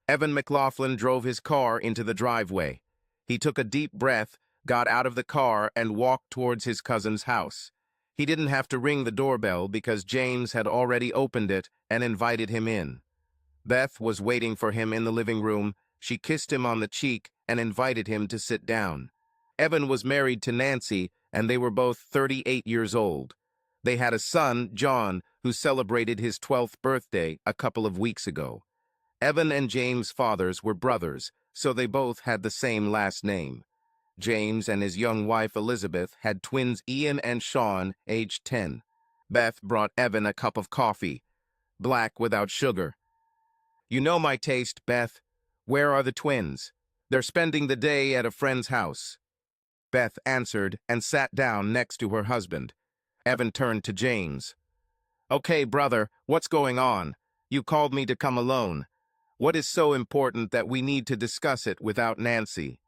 Evan McLaughlin drove his car into the driveway. He took a deep breath, got out of the car, and walked towards his cousin's house. He didn't have to ring the doorbell because James had already opened it and invited him in. Beth was waiting for him in the living room. She kissed him on the cheek and invited him to sit down. Evan was married to Nancy, and they were both 38 years old. They had a son, John, who celebrated his 12th birthday a couple of weeks ago. Evan and James' fathers were brothers, so they both had the same last name. James and his young wife Elizabeth had twins Ian and Sean, aged 10. Beth brought Evan a cup of coffee, black without sugar. "You know my taste, Beth. Where are the twins? They're spending the day at a friend's house." Beth answered and sat down next to her husband. Evan turned to James. "Okay, brother, what's going on? You called me to come alone. What is so important that we need to discuss it without Nancy?"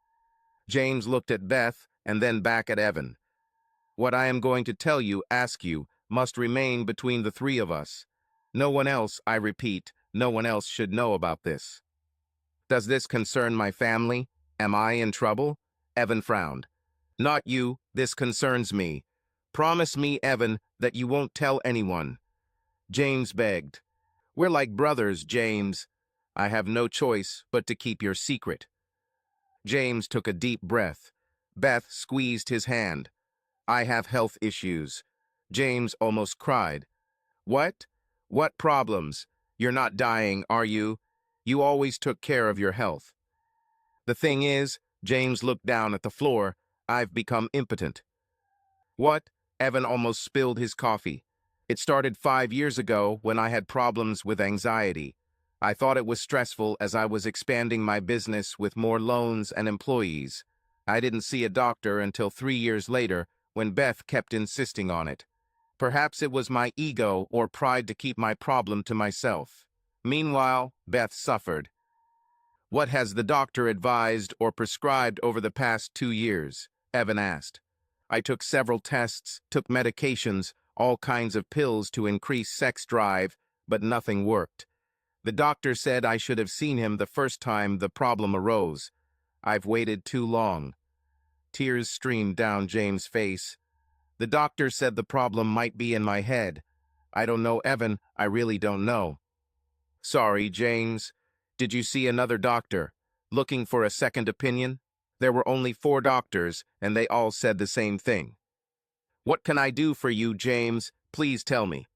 James looked at Beth and then back at Evan. "What I am going to tell you, ask you, must remain between the three of us. No one else, I repeat, no one else should know about this." "Does this concern my family? Am I in trouble?" Evan frowned. "Not you, this concerns me. Promise me, Evan, that you won't tell anyone." James begged. "We're like brothers, James. I have no choice but to keep your secret." James took a deep breath. Beth squeezed his hand. "I have health issues." James almost cried. "What? What problems? You're not dying, are you? You always took care of your health." "The thing is," James looked down at the floor, "I've become impotent." "What?" Evan almost spilled his coffee. "It started 5 years ago when I had problems with anxiety. I thought it was stressful as I was expanding my business with more loans and employees. I didn't see a doctor until 3 years later when Beth kept insisting on it. Perhaps it was my ego or pride to keep my problem to myself. Meanwhile, Beth suffered." "What has the doctor advised or prescribed over the past 2 years?" Evan asked. "I took several tests, took medications, all kinds of pills to increase sex drive, but nothing worked. The doctor said I should have seen him the first time the problem arose. I've waited too long." Tears streamed down James' face. "The doctor said the problem might be in my head. I don't know, Evan, I really don't know." "Sorry, James. Did you see another doctor? Looking for a second opinion?" "There were only 4 doctors, and they all said the same thing." "What can I do for you, James? Please tell me."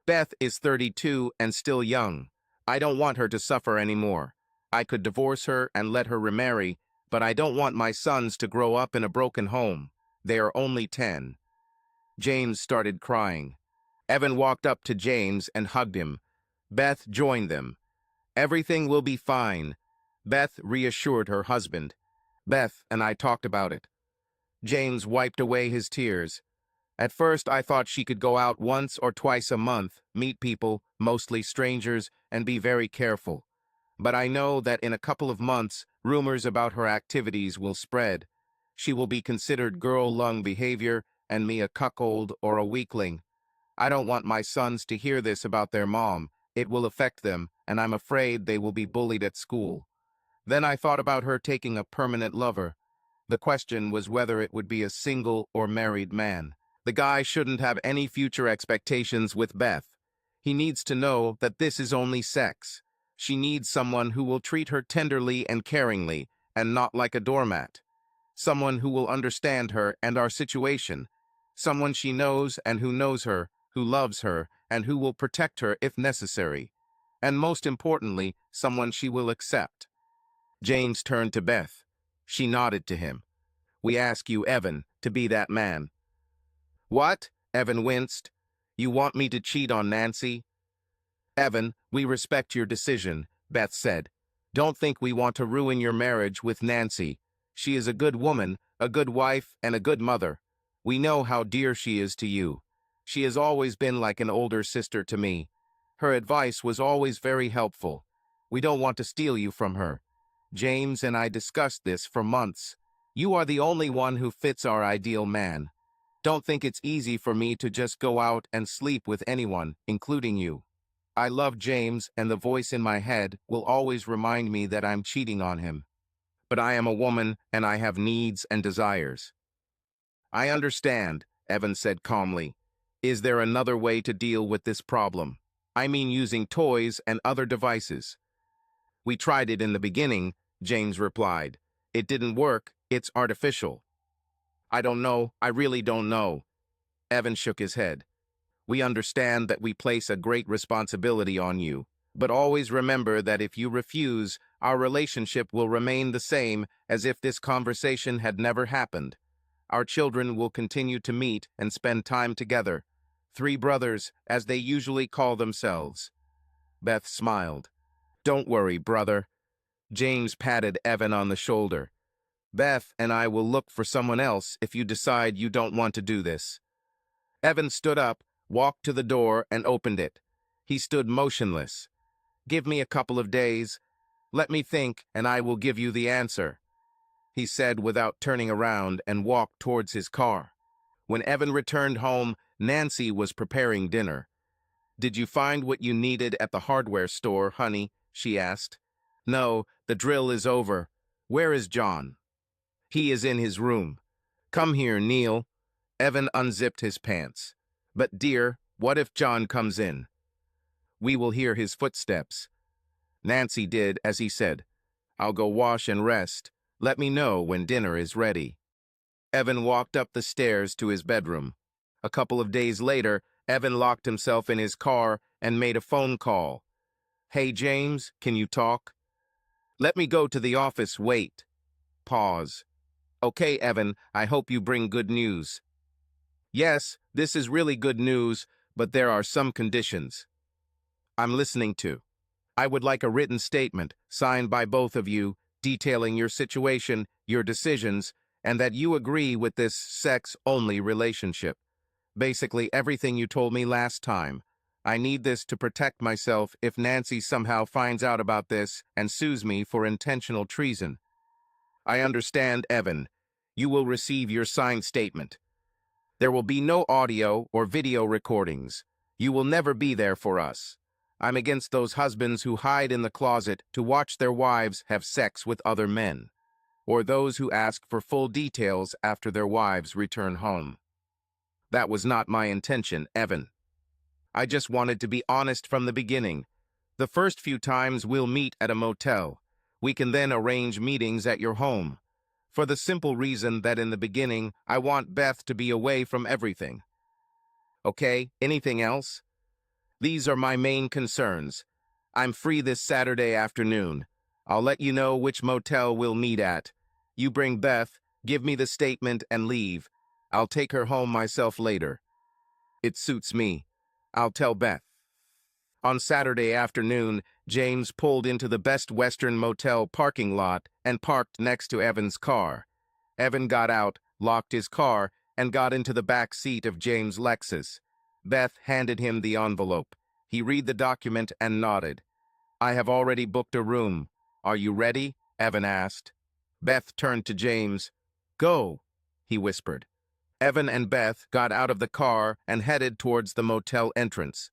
"Beth is 32 and still young. I don't want her to suffer anymore. I could divorce her and let her remarry, but I don't want my sons to grow up in a broken home. They are only 10. James started crying. Evan walked up to James and hugged him. Beth joined them. "Everything will be fine." Beth reassured her husband. "Beth and I talked about it." James wiped away his tears. "At first I thought she could go out once or twice a month, meet people, mostly strangers, and be very careful. But I know that in a couple of months, rumors about her activities will spread. She will be considered girl-lung behavior and me a cuckold or a weakling. I don't want my sons to hear this about their mom. It will affect them, and I'm afraid they will be bullied at school." Then I thought about her taking a permanent lover. The question was whether it would be a single or married man. The guy shouldn't have any future expectations with Beth. He needs to know that this is only sex. She needs someone who will treat her tenderly and caringly, and not like a doormat. Someone who will understand her and our situation. Someone she knows and who knows her, who loves her, and who will protect her if necessary. And most importantly, someone she will accept. James turned to Beth. She nodded to him. "We ask you, Evan, to be that man." "What?" Evan winced. "You want me to cheat on Nancy?" "Evan, we respect your decision," Beth said. "Don't think we want to ruin your marriage with Nancy. She is a good woman, a good wife, and a good mother. We know how dear she is to you. She has always been like an older sister to me. Her advice was always very helpful. We don't want to steal you from her. James and I discussed this for months. You are the only one who fits our ideal man. Don't think it's easy for me to just go out and sleep with anyone, including you." I love James, and the voice in my head will always remind me that I'm cheating on him. But I am a woman, and I have needs and desires. I understand, Evan said calmly. Is there another way to deal with this problem? I mean using toys and other devices. We tried it in the beginning, James replied. It didn't work, it's artificial. I don't know, I really don't know. Evan shook his head. We understand that we place a great responsibility on you, but always remember that if you refuse, our relationship will remain the same as if this conversation had never happened. Our children will continue to meet and spend time together. Three brothers, as they usually call themselves. Beth smiled. Don't worry, brother. James patted Evan on the shoulder. Beth and I will look for someone else if you decide you don't want to do this. Evan stood up, walked to the door, and opened it. He stood motionless. Give me a couple of days. Let me think, and I will give you the answer, he said without turning around, and walked towards his car. When Evan returned home, Nancy was preparing dinner. Did you find what you needed at the hardware store, honey? She asked. No, the drill is over. Where is John? He is in his room. Come here, Neil. Evan unzipped his pants. But dear, what if John comes in? We will hear his footsteps. Nancy did as he said. I'll go wash and rest. Let me know when dinner is ready. Evan walked up the stairs to his bedroom. A couple of days later, Evan locked himself in his car and made a phone call. Hey, James, can you talk? Let me go to the office, wait. Pause. Okay, Evan, I hope you bring good news. Yes, this is really good news, but there are some conditions. I'm listening to. I would like a written statement, signed by both of you, detailing your situation, your decisions, and that you agree with this sex-only relationship. Basically everything you told me last time. I need this to protect myself if Nancy somehow finds out about this and sues me for intentional treason. I understand, Evan. You will receive your signed statement. There will be no audio or video recordings. You will never be there for us. I'm against those husbands who hide in the closet to watch their wives have sex with other men, or those who ask for full details after their wives return home. That was not my intention, Evan. I just wanted to be honest from the beginning. The first few times we'll meet at a motel. We can then arrange meetings at your home. For the simple reason that in the beginning, I want Beth to be away from everything. Okay, anything else? These are my main concerns. I'm free this Saturday afternoon. I'll let you know which motel we'll meet at. You bring Beth, give me the statement, and leave. I'll take her home myself later. It suits me. I'll tell Beth. On Saturday afternoon, James pulled into the Best Western Motel parking lot and parked next to Evan's car. Evan got out, locked his car, and got into the back seat of James' Lexus. Beth handed him the envelope. He read the document and nodded. I have already booked a room. Are you ready? Evan asked. Beth turned to James. Go, he whispered. Evan and Beth got out of the car and headed towards the motel entrance.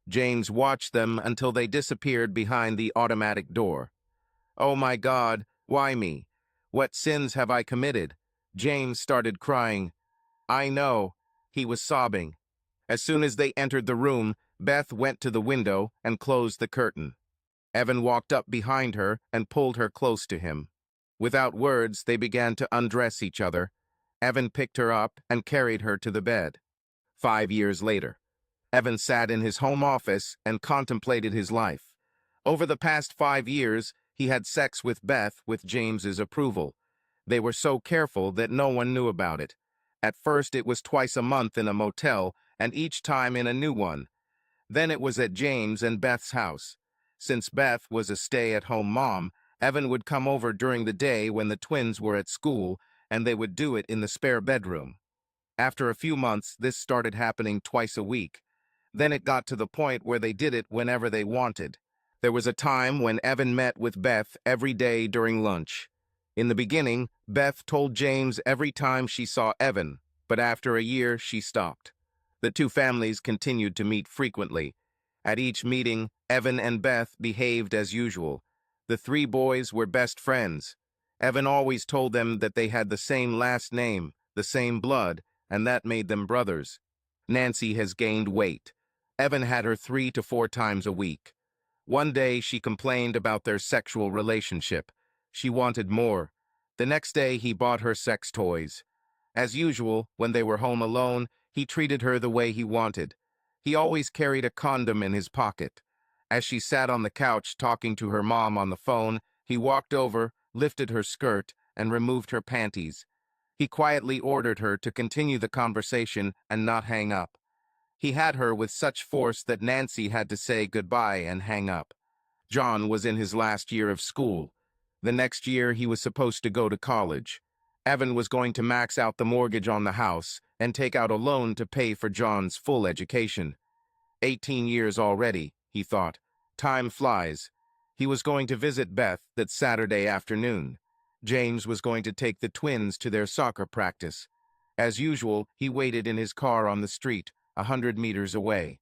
James watched them until they disappeared behind the automatic door. Oh my God, why me? What sins have I committed? James started crying. I know, he was sobbing. As soon as they entered the room, Beth went to the window and closed the curtain. Evan walked up behind her and pulled her close to him. Without words, they began to undress each other. Evan picked her up and carried her to the bed. 5 years later, Evan sat in his home office and contemplated his life. Over the past 5 years, he had sex with Beth with James's approval. They were so careful that no one knew about it. At first, it was twice a month in a motel, and each time in a new one. Then it was at James and Beth's house. Since Beth was a stay-at-home mom, Evan would come over during the day when the twins were at school, and they would do it in the spare bedroom. After a few months, this started happening twice a week. Then it got to the point where they did it whenever they wanted. There was a time when Evan met with Beth every day during lunch. In the beginning, Beth told James every time she saw Evan, but after a year, she stopped. The two families continued to meet frequently. At each meeting, Evan and Beth behaved as usual. The three boys were best friends. Evan always told them that they had the same last name, the same blood, and that made them brothers. Nancy has gained weight. Evan had her 3 to 4 times a week. One day, she complained about their sexual relationship. She wanted more. The next day, he bought her sex toys. As usual, when they were home alone, he treated her the way he wanted. He always carried a condom in his pocket. As she sat on the couch talking to her mom on the phone, he walked over, lifted her skirt, and removed her panties. He quietly ordered her to continue the conversation and not hang up. He had her with such force that Nancy had to say goodbye and hang up. John was in his last year of school. The next year, he was supposed to go to college. Evan was going to max out the mortgage on the house and take out a loan to pay for John's full education. 18 years already, he thought. Time flies. He was going to visit Beth that Saturday afternoon. James was going to take the twins to their soccer practice. As usual, he waited in his car on the street, 100 meters away.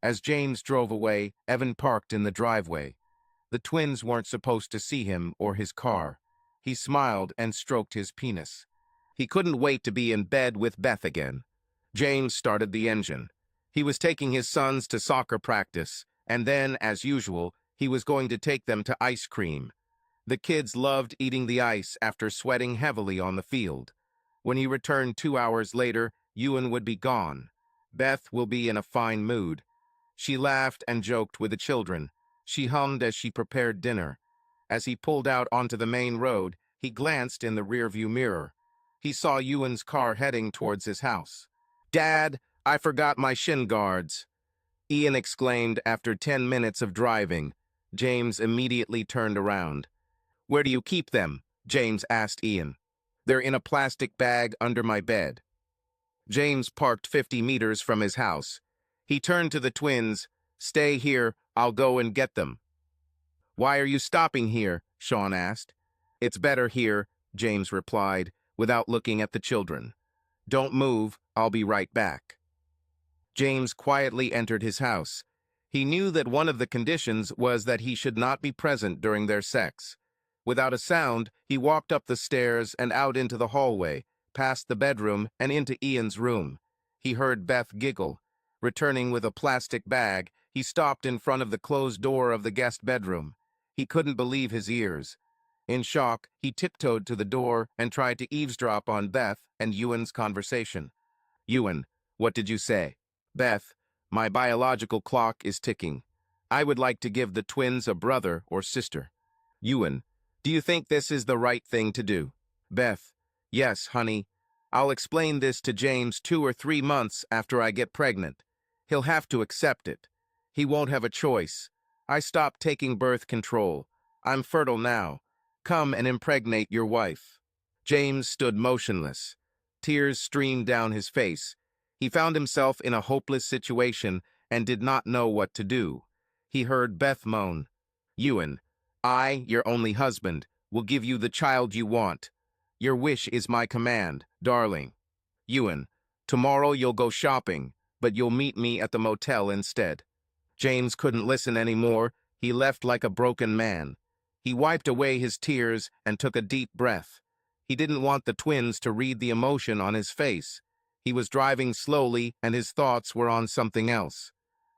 As James drove away, Evan parked in the driveway. The twins weren't supposed to see him or his car. He smiled and stroked his penis. He couldn't wait to be in bed with Beth again. James started the engine. He was taking his sons to soccer practice, and then, as usual, he was going to take them to ice cream. The kids loved eating the ice after sweating heavily on the field. When he returned 2 hours later, Ewan would be gone. Beth will be in a fine mood. She laughed and joked with the children. She hummed as she prepared dinner. As he pulled out onto the main road, he glanced in the rearview mirror. He saw Ewan's car heading towards his house. "Dad, I forgot my shin guards," Ian exclaimed after 10 minutes of driving. James immediately turned around. "Where do you keep them?" James asked Ian. "They're in a plastic bag under my bed." James parked 50 meters from his house. He turned to the twins. "Stay here, I'll go and get them." "Why are you stopping here?" Sean asked. "It's better here," James replied, without looking at the children. "Don't move, I'll be right back." James quietly entered his house. He knew that one of the conditions was that he should not be present during their sex. Without a sound, he walked up the stairs and out into the hallway, past the bedroom and into Ian's room. He heard Beth giggle. Returning with a plastic bag, he stopped in front of the closed door of the guest bedroom. He couldn't believe his ears. In shock, he tiptoed to the door and tried to eavesdrop on Beth and Ewan's conversation. "Ewan, what did you say?" "Beth, my biological clock is ticking. I would like to give the twins a brother or sister." "Ewan, do you think this is the right thing to do?" "Beth, yes, honey. I'll explain this to James 2 or 3 months after I get pregnant. He'll have to accept it. He won't have a choice. I stopped taking birth control. I'm fertile now. Come and impregnate your wife." James stood motionless. Tears streamed down his face. He found himself in a hopeless situation and did not know what to do. He heard Beth moan. "Ewan, I, your only husband, will give you the child you want. Your wish is my command, darling. Ewan, tomorrow you'll go shopping, but you'll meet me at the motel instead." James couldn't listen anymore. He left like a broken man. He wiped away his tears and took a deep breath. He didn't want the twins to read the emotion on his face. He was driving slowly, and his thoughts were on something else.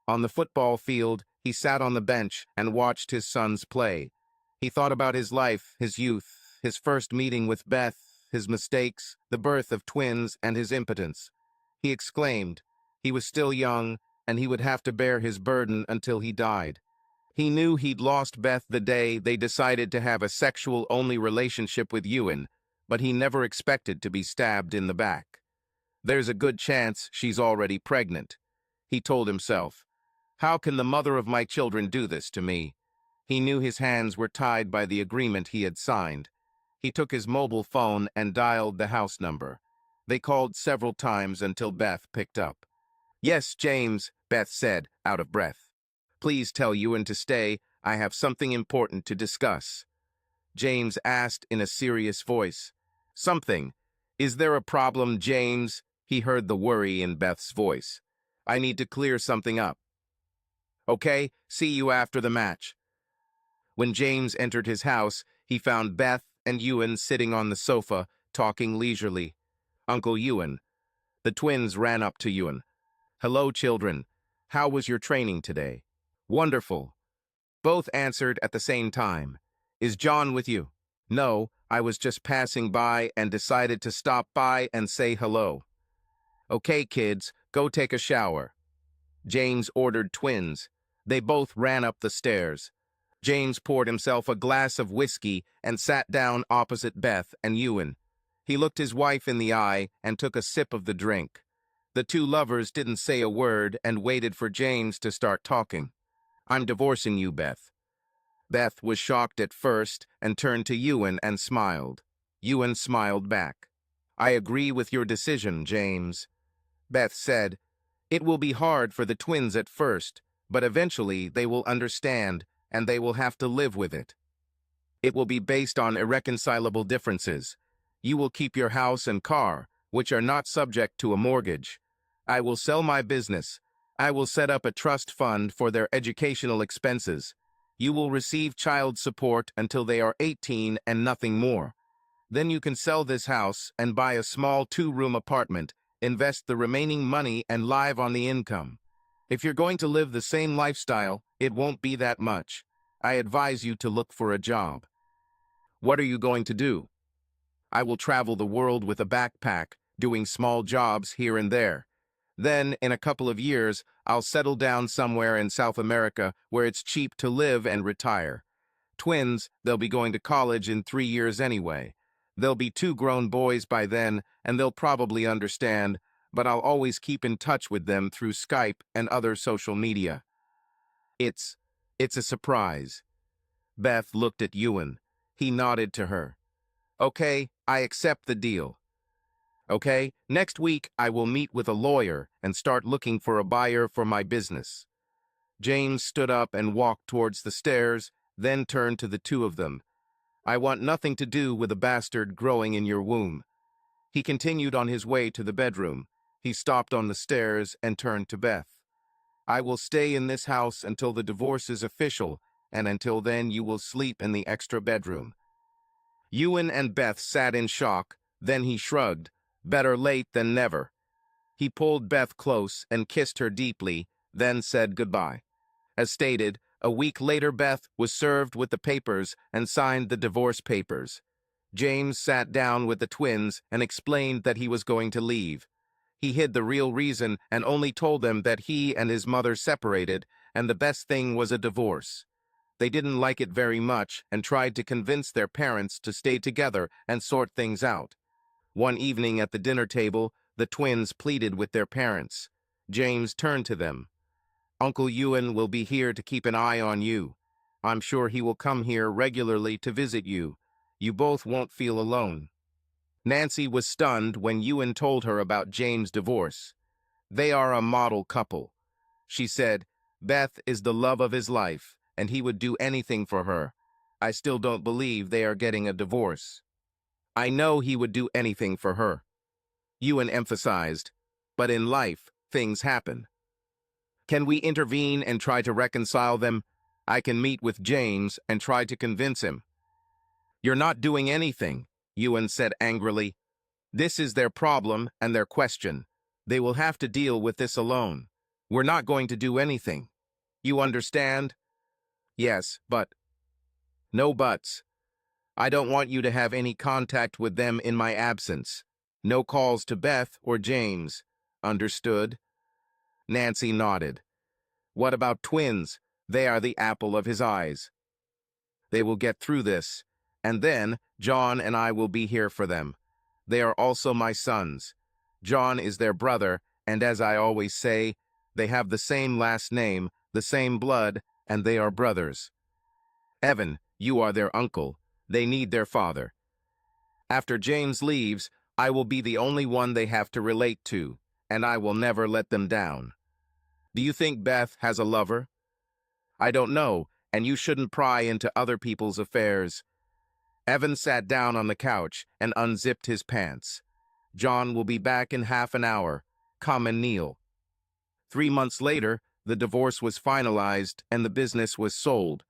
On the football field, he sat on the bench and watched his sons play. He thought about his life, his youth, his first meeting with Beth, his mistakes, the birth of twins, and his impotence. He exclaimed. He was still young, and he would have to bear his burden until he died. He knew he'd lost Beth the day they decided to have a sexual-only relationship with Ewan, but he never expected to be stabbed in the back. "There's a good chance she's already pregnant," he told himself. "How can the mother of my children do this to me?" He knew his hands were tied by the agreement he had signed. He took his mobile phone and dialed the house number. They called several times until Beth picked up. "Yes, James," Beth said, out of breath. "Please tell Ewan to stay. I have something important to discuss." James asked in a serious voice. "Something. Is there a problem, James?" He heard the worry in Beth's voice. "I need to clear something up." Okay, see you after the match. When James entered his house, he found Beth and Ewan sitting on the sofa, talking leisurely. Uncle Ewan. The twins ran up to Ewan. Hello, children. How was your training today? Wonderful. Both answered at the same time. Is John with you? No, I was just passing by and decided to stop by and say hello. Okay, kids, go take a shower. James ordered twins. They both ran up the stairs. James poured himself a glass of whiskey and sat down opposite Beth and Ewan. He looked his wife in the eye and took a sip of the drink. The two lovers didn't say a word and waited for James to start talking. I'm divorcing you, Beth. Beth was shocked at first and turned to Ewan and smiled. Ewan smiled back. I agree with your decision, James. Beth said, it will be hard for the twins at first, but eventually they will understand and they will have to live with it. It will be based on irreconcilable differences. You will keep your house and car, which are not subject to a mortgage. I will sell my business. I will set up a trust fund for their educational expenses. You will receive child support until they are 18 and nothing more. Then you can sell this house and buy a small 2-room apartment, invest the remaining money and live on the income. If you're going to live the same lifestyle, it won't be that much. I advise you to look for a job. What are you going to do? I will travel the world with a backpack, doing small jobs here and there. Then, in a couple of years, I'll settle down somewhere in South America where it's cheap to live and retire. Twins, they'll be going to college in 3 years anyway. They'll be 2 grown boys by then, and they'll probably understand, but I'll always keep in touch with them through Skype and other social media. It's a surprise. Beth looked at Ewan. He nodded to her. Okay, I accept the deal. Okay, next week I will meet with a lawyer and start looking for a buyer for my business. James stood up and walked towards the stairs, then turned to the two of them. I want nothing to do with a bastard growing in your womb. He continued on his way to the bedroom. He stopped on the stairs and turned to Beth. I will stay in this house until the divorce is official, and until then you will sleep in the extra bedroom. Ewan and Beth sat in shock, then he shrugged. Better late than never. He pulled Beth close and kissed her deeply, then said goodbye. As stated, a week later Beth was served with the papers and signed the divorce papers. James sat down with the twins and explained that he was going to leave. He hid the real reason and only told them that he and his mother separated, and the best thing was a divorce. They didn't like it very much and tried to convince their parents to stay together and sort things out. One evening at the dinner table, the twins pleaded with their parents. James turned to them. Uncle Ewan will be here to keep an eye on you. I'm sure he will come here regularly to visit you. You both won't feel alone. Nancy was stunned when Ewan told her about James' divorce. They are a model couple. She said, Beth is the love of his life, and he would do anything for her. I still don't believe they are getting a divorce. I know he would do anything for her. Ewan emphasized, but in life, things happen. Can we intervene and try to reconcile them? I can meet with James and try to convince him. You're not doing anything, Ewan said angrily. This is their problem and their question. They will have to deal with this alone. We're not going to do anything. You understand? Yes, but... No buts. I don't want you to have any contact with them in my absence. No calls to Beth or James. Understood? Nancy nodded. What about twins? They are the apple of his eyes. They will get through this, and then John and I will be here for them. They are also my sons. John is their brother, and as I always say, they have the same last name, the same blood, and they are brothers. Evan, you are their uncle. They need their father. After James leaves, I will be the only one they have to relate to, and I will never let them down. Do you think Beth has a lover? I don't know, and you shouldn't pry into other people's affairs. Evan sat down on the couch and unzipped his pants. John will be back in half an hour. Come and kneel. 3 months later, the divorce was finalized and the business was sold.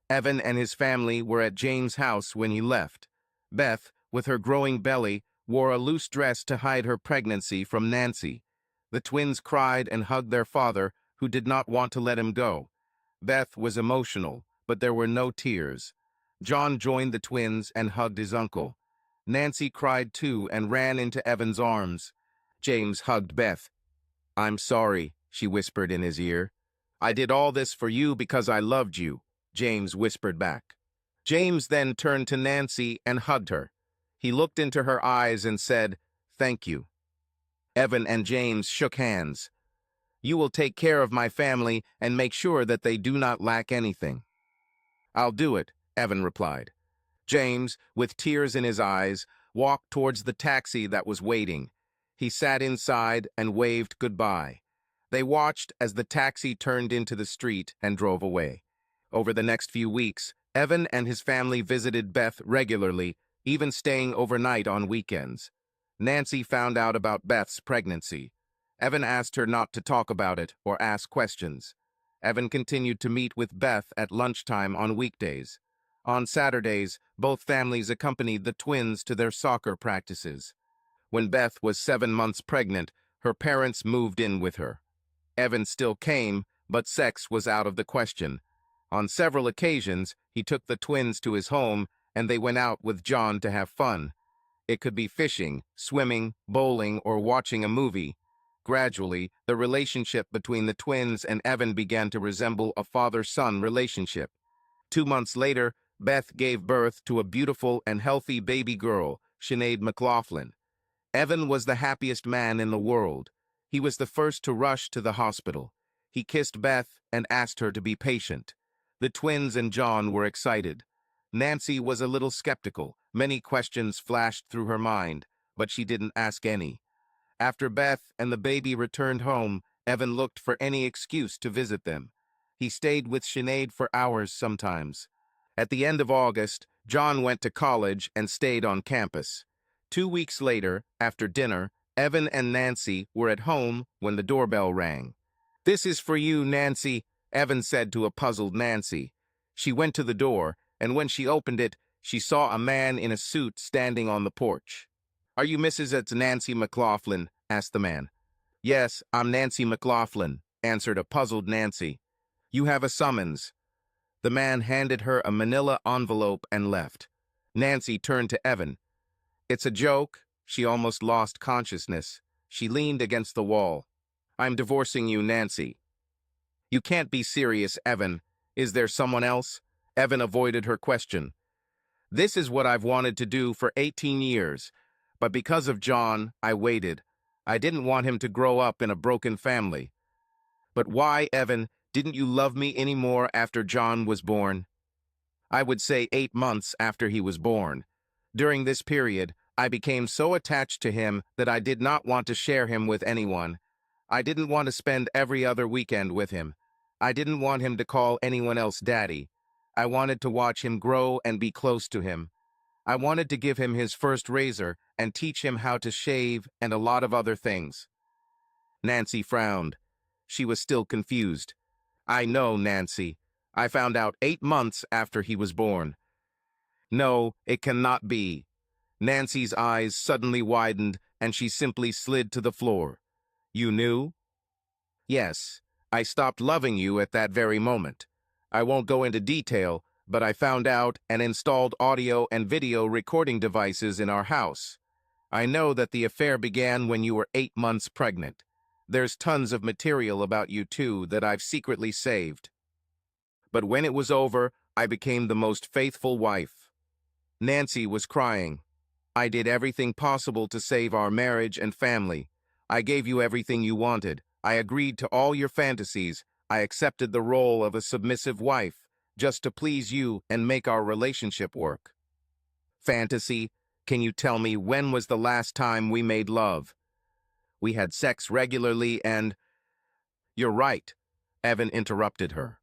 Evan and his family were at James' house when he left. Beth, with her growing belly, wore a loose dress to hide her pregnancy from Nancy. The twins cried and hugged their father, who did not want to let him go. Beth was emotional, but there were no tears. John joined the twins and hugged his uncle. Nancy cried too and ran into Evan's arms. James hugged Beth. "I'm sorry," she whispered in his ear. "I did all this for you because I loved you," James whispered back. James then turned to Nancy and hugged her. He looked into her eyes and said, "Thank you." Evan and James shook hands. "You will take care of my family and make sure that they do not lack anything." "I'll do it," Evan replied. James, with tears in his eyes, walked towards the taxi that was waiting. He sat inside and waved goodbye. They watched as the taxi turned into the street and drove away. Over the next few weeks, Evan and his family visited Beth regularly, even staying overnight on weekends. Nancy found out about Beth's pregnancy. Evan asked her not to talk about it or ask questions. Evan continued to meet with Beth at lunchtime on weekdays. On Saturdays, both families accompanied the twins to their soccer practices. When Beth was 7 months pregnant, her parents moved in with her. Evan still came, but sex was out of the question. On several occasions, he took the twins to his home, and they went out with John to have fun. It could be fishing, swimming, bowling, or watching a movie. Gradually, the relationship between the twins and Evan began to resemble a father-son relationship. 2 months later, Beth gave birth to a beautiful and healthy baby girl, Sinead McLaughlin. Evan was the happiest man in the world. He was the first to rush to the hospital. He kissed Beth and asked her to be patient. The twins and John were excited. Nancy was a little skeptical. Many questions flashed through her mind, but she didn't ask any. After Beth and the baby returned home, Evan looked for any excuse to visit them. He stayed with Sinead for hours sometimes. At the end of August, John went to college and stayed on campus. 2 weeks later, after dinner, Evan and Nancy were at home when the doorbell rang. "This is for you, Nancy," Evan said to a puzzled Nancy. She went to the door, and when she opened it, she saw a man in a suit standing on the porch. "Are you Mrs. Nancy McLaughlin?" asked the man. "Yes, I'm Nancy McLaughlin," answered a puzzled Nancy. "You have a summons." The man handed her a manila envelope and left. Nancy turned to Evan. "It's a joke." She almost lost consciousness. She leaned against the wall. "I'm divorcing you, Nancy." "You can't be serious, Evan. Is there someone else?" Evan avoided her question. "This is what I've wanted to do for 18 years. But because of John, I waited. I didn't want him to grow up in a broken family." "But why, Evan? Didn't you love me anymore after John was born?" "I would say 8 months after he was born. During this period, I became so attached to him that I did not want to share him with anyone. I didn't want to spend every other weekend with him. I didn't want him to call anyone else daddy. I wanted to watch him grow and be close to him. I wanted to give him his first razor and teach him how to shave and a lot of other things." Nancy frowned. She was still confused. "I know, Nancy. I found out 8 months after he was born." "No, it cannot be." Nancy's eyes suddenly widened and she simply slid to the floor. "You knew?" "Yes. I stopped loving you at that very moment. I won't go into detail, but I found out and installed audio and video recording devices in our house. I know that the affair began when you were 8 months pregnant. There's tons of material about you too that I've secretly saved. But when it was over, I became the most faithful wife." Nancy was crying. "I did everything possible to save our marriage and family. I gave you everything you wanted. I agreed to all your fantasies. I accepted the role of a submissive wife, just to please you and make our relationship work." "Fantasy? Can you tell me when was the last time we made love?" "We had sex regularly and—" "You're right," Evan interrupted her.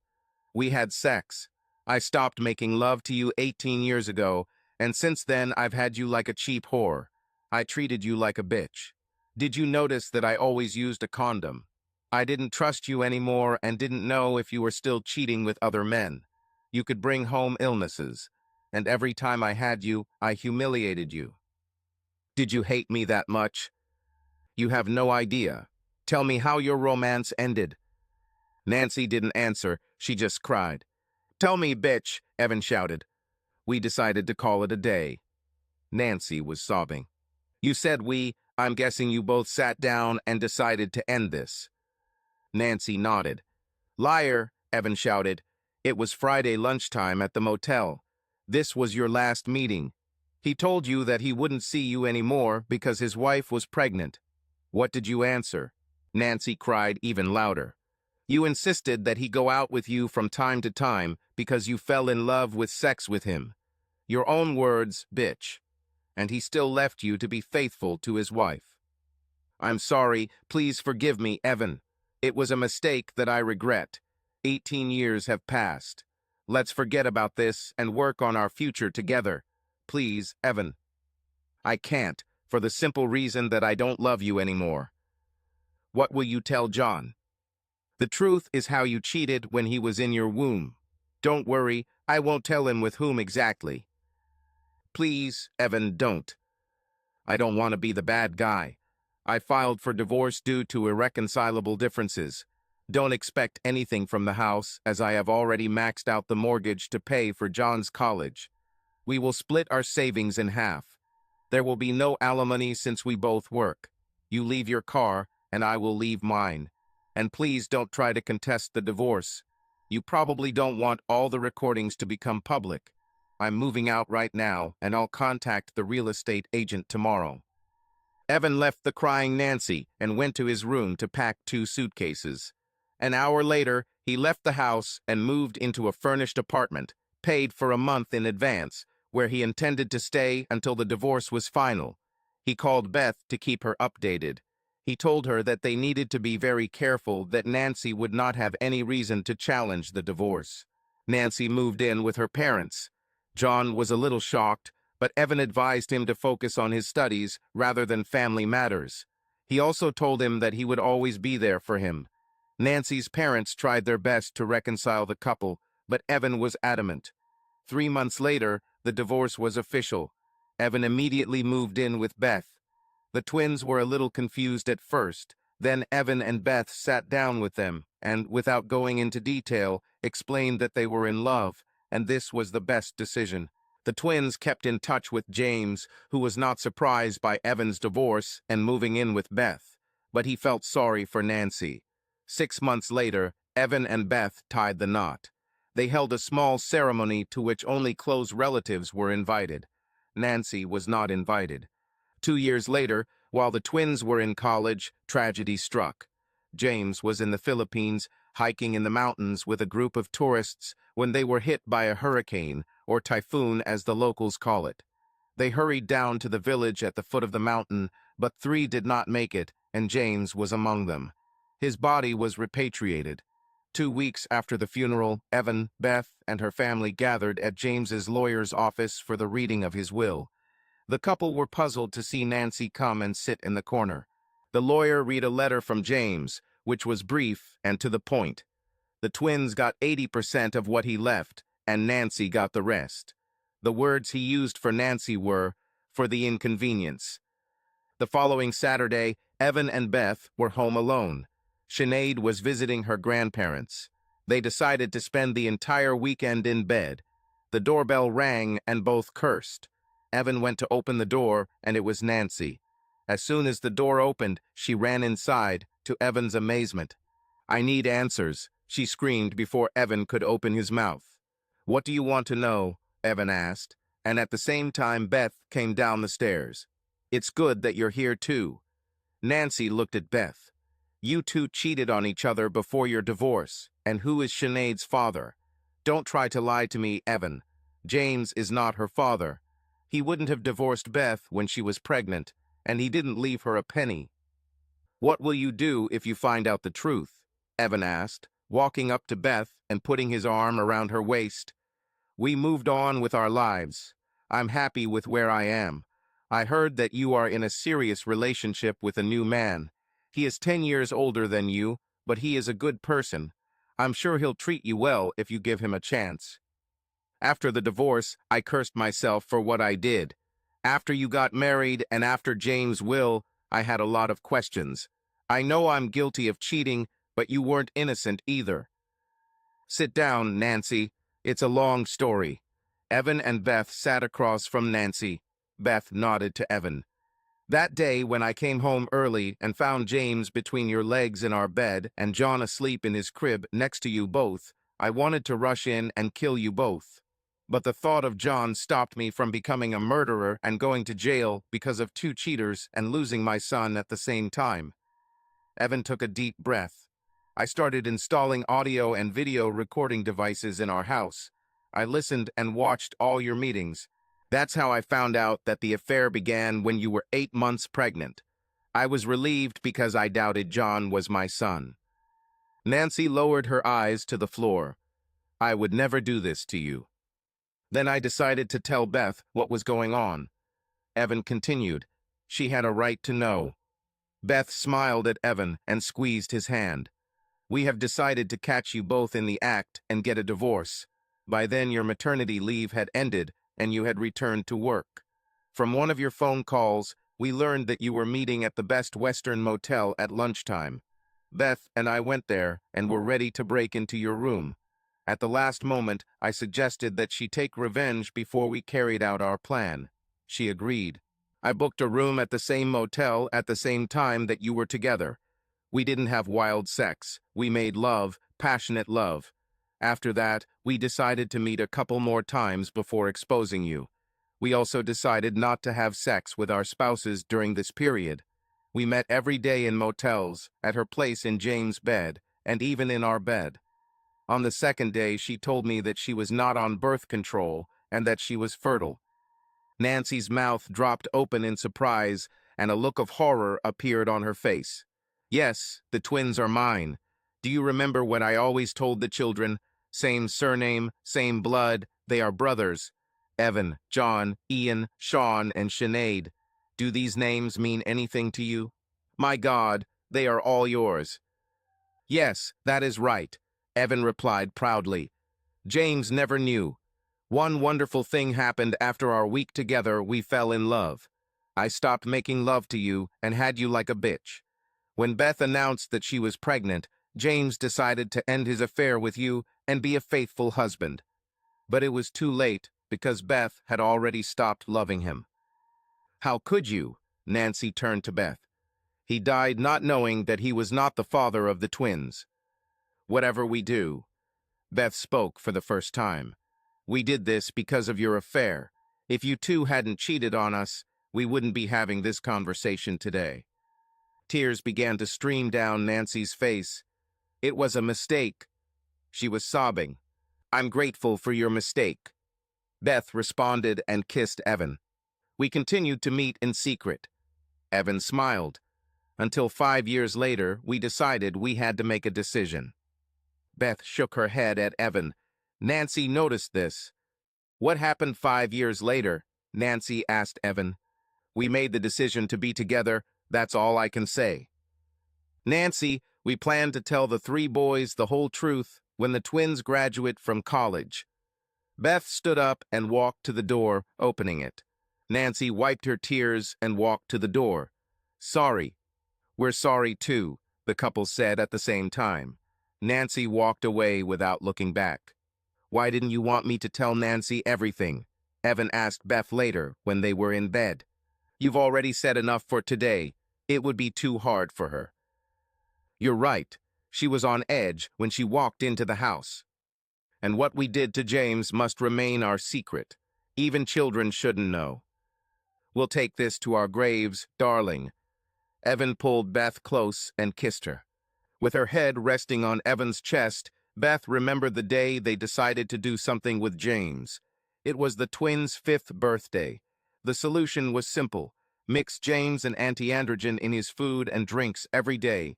"We had sex. I stopped making love to you 18 years ago, and since then I've had you like a cheap whore. I treated you like a bitch. Did you notice that I always used a condom?" I didn't trust you anymore and didn't know if you were still cheating with other men. You could bring home illnesses, and every time I had you, I humiliated you. Did you hate me that much? You have no idea. Tell me how your romance ended. Nancy didn't answer, she just cried. Tell me, bitch, Evan shouted. We decided to call it a day. Nancy was sobbing. You said I'm guessing you both sat down and decided to end this. Nancy nodded. Liar, Evan shouted. It was Friday lunchtime at the motel. This was your last meeting. He told you that he wouldn't see you anymore because his wife was pregnant. What did you answer? Nancy cried even louder. You insisted that he go out with you from time to time because you fell in love with sex with him. Your own words, bitch. And he still left you to be faithful to his wife. I'm sorry, please forgive me, Evan. It was a mistake that I regret. 18 years have passed. Let's forget about this and work on our future together. Please, Evan. I can't, for the simple reason that I don't love you anymore. What will you tell John? The truth is how you cheated when he was in your womb. Don't worry, I won't tell him with whom exactly. Please, Evan, don't. I don't want to be the bad guy. I filed for divorce due to irreconcilable differences. Don't expect anything from the house, as I have already maxed out the mortgage to pay for John's college. We will split our savings in half. There will be no alimony since we both work. You leave your car, and I will leave mine. And please don't try to contest the divorce. You probably don't want all the recordings to become public. I'm moving out right now, and I'll contact the real estate agent tomorrow. Evan left the crying Nancy and went to his room to pack 2 suitcases. An hour later, he left the house and moved into a furnished apartment, paid for a month in advance, where he intended to stay until the divorce was final. He called Beth to keep her updated. He told her that they needed to be very careful that Nancy would not have any reason to challenge the divorce. Nancy moved in with her parents. John was a little shocked, but Evan advised him to focus on his studies rather than family matters. He also told him that he would always be there for him. Nancy's parents tried their best to reconcile the couple, but Evan was adamant. 3 months later, the divorce was official. Evan immediately moved in with Beth. The twins were a little confused at first. Then Evan and Beth sat down with them and, without going into detail, explained that they were in love, and this was the best decision. The twins kept in touch with James, who was not surprised by Evan's divorce and moving in with Beth, but he felt sorry for Nancy. 6 months later, Evan and Beth tied the knot. They held a small ceremony to which only close relatives were invited. Nancy was not invited. 2 years later, while the twins were in college, tragedy struck. James was in the Philippines, hiking in the mountains with a group of tourists when they were hit by a hurricane, or typhoon as the locals call it. They hurried down to the village at the foot of the mountain, but 3 did not make it, and James was among them. His body was repatriated. 2 weeks after the funeral, Evan, Beth, and her family gathered at James's lawyer's office for the reading of his will. The couple were puzzled to see Nancy come and sit in the corner. The lawyer read a letter from James, which was brief and to the point. The twins got 80% of what he left, and Nancy got the rest. The words he used for Nancy were, "for the inconvenience." The following Saturday, Evan and Beth were home alone. Sinead was visiting her grandparents. They decided to spend the entire weekend in bed. The doorbell rang and both cursed. Evan went to open the door, and it was Nancy. As soon as the door opened, she ran inside, to Evan's amazement. "I need answers," she screamed before Evan could open his mouth. "What do you want to know?" Evan asked, and at the same time Beth came down the stairs. "It's good that you're here too." Nancy looked at Beth. "You two cheated on each other before your divorce, and who is Sinead's father? Don't try to lie to me, Evan. James is not her father. He wouldn't have divorced Beth when she was pregnant, and he didn't leave her a penny." "What will you do if you find out the truth?" Evan asked, walking up to Beth and putting his arm around her waist. "We moved on with our lives. I'm happy with where I am. I heard that you are in a serious relationship with a new man. He is 10 years older than you, but he is a good person. I'm sure he'll treat you well if you give him a chance. After the divorce, I cursed myself for what I did. After you got married and after James' will, I had a lot of questions. I know I'm guilty of cheating, but you weren't innocent either. Sit down, Nancy. It's a long story. Evan and Beth sat across from Nancy. Beth nodded to Evan. That day when I came home early and found James between your legs in our bed and John asleep in his crib next to you both, I wanted to rush in and kill you both. But the thought of John stopped me from becoming a murderer and going to jail because of two cheaters and losing my son at the same time. Evan took a deep breath. I started installing audio and video recording devices in our house. I listened and watched all your meetings. That's how I found out that the affair began when you were 8 months pregnant. I was relieved because I doubted John was my son. Nancy lowered her eyes to the floor. I would never do this to you. Then I decided to tell Beth what was going on. Evan continued. She had a right to know. Beth smiled at Evan and squeezed his hand. We have decided to catch you both in the act and get a divorce. By then your maternity leave had ended and you had returned to work. From one of your phone calls, we learned that you were meeting at the Best Western Motel at lunchtime. Beth and I went there and were ready to break into your room. At the last moment, I suggested that she take revenge before we carried out our plan. She agreed. I booked a room at the same motel at the same time that you were together. We didn't have wild sex. We made love, passionate love. After that, we decided to meet a couple more times before exposing you. We also decided not to have sex with our spouses during this period. We met every day in motels, at her place in James' bed, and even in our bed. On the second day, she told me that she was not on birth control and that she was fertile. Nancy's mouth dropped open in surprise, and a look of horror appeared on her face. Yes, the twins are mine. Do you remember what I always told the children? Same surname, same blood, they are brothers. Evan, John, Ian, Sean, and Sinead. Do these names mean anything to you? My God, they are all yours. Yes, that is right, Evan replied proudly. James never knew. One wonderful thing happened after our week together. We fell in love. I stopped making love to you and had you like a bitch. When Beth announced that she was pregnant, James decided to end his affair with you and be a faithful husband. But it was too late because Beth had already stopped loving him. How could you? Nancy turned to Beth. He died not knowing that he was not the father of the twins. Whatever we do, Beth spoke for the first time. We did this because of your affair. If you two hadn't cheated on us, we wouldn't be having this conversation today. Tears began to stream down Nancy's face. It was a mistake. She was sobbing. I'm grateful for your mistake. Beth responded and kissed Evan. We continued to meet in secret. Evan smiled. Until 5 years later, we decided we had to make a decision. Beth shook her head at Evan. Nancy noticed this. What happened 5 years later? Nancy asked Evan. We made the decision to be together. That's all I can say. Nancy, we planned to tell the 3 boys the whole truth when the twins graduate from college. Beth stood up and walked to the door, opening it. Nancy wiped her tears and walked to the door. Sorry. We're sorry too, the couple said at the same time. Nancy walked away without looking back. Why didn't you want me to tell Nancy everything? Evan asked Beth later when they were in bed. You've already said enough for today. It would be too hard for her. You're right. She was on edge when she walked into the house. And what we did to James must remain our secret. Even children shouldn't know. We'll take this to our graves, darling. Evan pulled Beth close and kissed her. With her head resting on Evan's chest, Beth remembered the day they decided to do something with James. It was the twins' 5th birthday. The solution was simple. Mix James and anti-androgen in his food and drinks every day.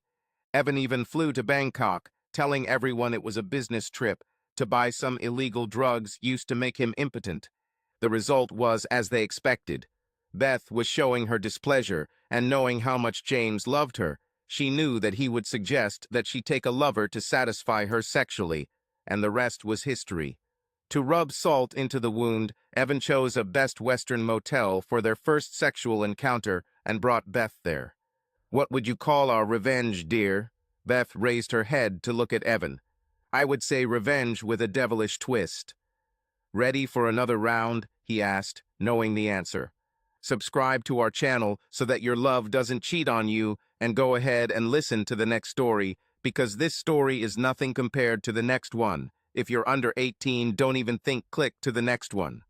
Evan even flew to Bangkok, telling everyone it was a business trip to buy some illegal drugs used to make him impotent. The result was as they expected. Beth was showing her displeasure, and knowing how much James loved her, She knew that he would suggest that she take a lover to satisfy her sexually, and the rest was history. To rub salt into the wound, Evan chose a Best Western motel for their first sexual encounter and brought Beth there. "What would you call our revenge, dear?" Beth raised her head to look at Evan. "I would say revenge with a devilish twist." "Ready for another round?" he asked, knowing the answer. Subscribe to our channel so that your love doesn't cheat on you, and go ahead and listen to the next story, because this story is nothing compared to the next one. If you're under 18, don't even think click to the next one.